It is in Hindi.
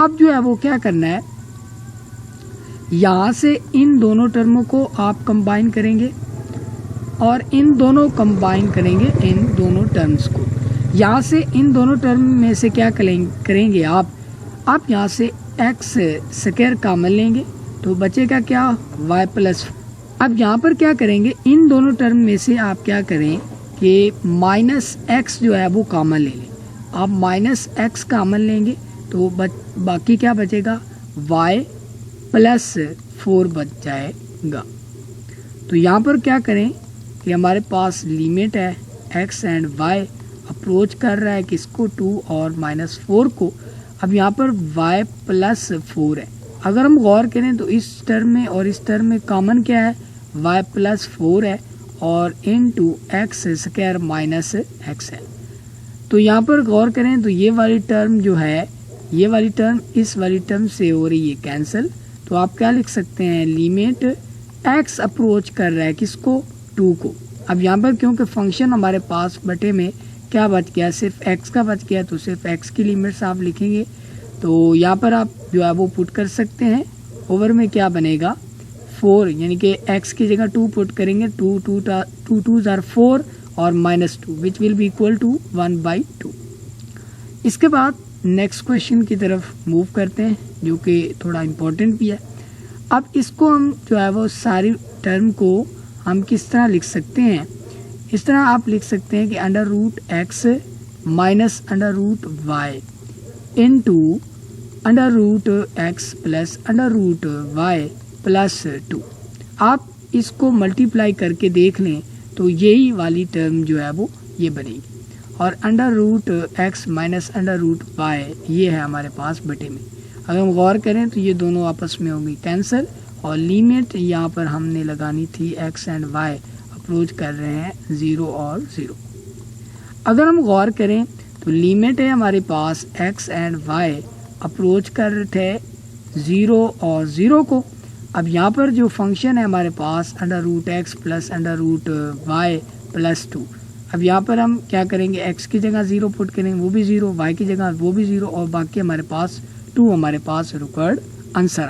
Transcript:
अब जो है वो क्या करना है, यहाँ से इन दोनों टर्मों को आप कंबाइन करेंगे और इन दोनों कंबाइन करेंगे इन दोनों टर्म्स को। यहाँ से इन दोनों टर्म में से क्या करेंगे आप यहाँ से एक्स स्क्वायर कॉमन लेंगे तो बचेगा क्या, वाई प्लस। अब यहाँ पर क्या करेंगे, इन दोनों टर्म में से आप क्या करें कि माइनस एक्स जो है वो कॉमन ले लें। आप माइनस एक्स कॉमन लेंगे तो बाकी क्या बचेगा, वाई प्लस 4 बच जाएगा। तो यहाँ पर क्या करें कि हमारे पास लिमिट है एक्स एंड वाई अप्रोच कर रहा है किसको, 2 और -4 को। अब यहाँ पर y प्लस 4 है। अगर हम गौर करें तो इस टर्म में और इस टर्म में कॉमन क्या है, y प्लस 4 है और into x square minus x है। तो यहाँ पर गौर करें तो ये वाली टर्म जो है, ये वाली टर्म इस वाली टर्म से हो रही है कैंसिल। तो आप क्या लिख सकते हैं, लिमिट x अप्रोच कर रहा है किसको, 2 को। अब यहाँ पर क्योंकि फंक्शन हमारे पास बटे में क्या बच गया, सिर्फ x का बच गया, तो सिर्फ x की लिमिट्स आप लिखेंगे। तो यहाँ पर आप जो है वो पुट कर सकते हैं। ओवर में क्या बनेगा, 4 यानी कि x की जगह 2 पुट करेंगे, 2 2 जार 4 और -2 which will be equal to 1/2। इसके बाद नेक्स्ट क्वेश्चन की तरफ मूव करते हैं जो कि थोड़ा इम्पोर्टेंट भी है। अब इसको हम जो है वो सारी टर्म को हम किस तरह लिख सकते हैं, इस तरह आप लिख सकते हैं कि √x minus √y into √x plus √y plus 2। आप इसको मल्टीप्लाई करके देख लें तो यही वाली टर्म जो है वो ये बनेगी और √x माइनस √y ये है हमारे पास बटे में। अगर हम गौर करें तो ये दोनों आपस में होंगी कैंसिल और लिमिट यहाँ पर हमने लगानी थी x एंड y अप्रोच कर रहे हैं 0 और 0। अगर हम गौर करें तो लिमिट है हमारे पास x एंड y अप्रोच कर रहे थे 0 और 0 को। अब यहाँ पर जो फंक्शन है हमारे पास √x प्लस √y प्लस 2। अब यहाँ पर हम क्या करेंगे, x की जगह 0 पुट करेंगे, वो भी 0, y की जगह वो भी 0 और बाकी हमारे पास 2 हमारे पास रिक्वायर्ड आंसर।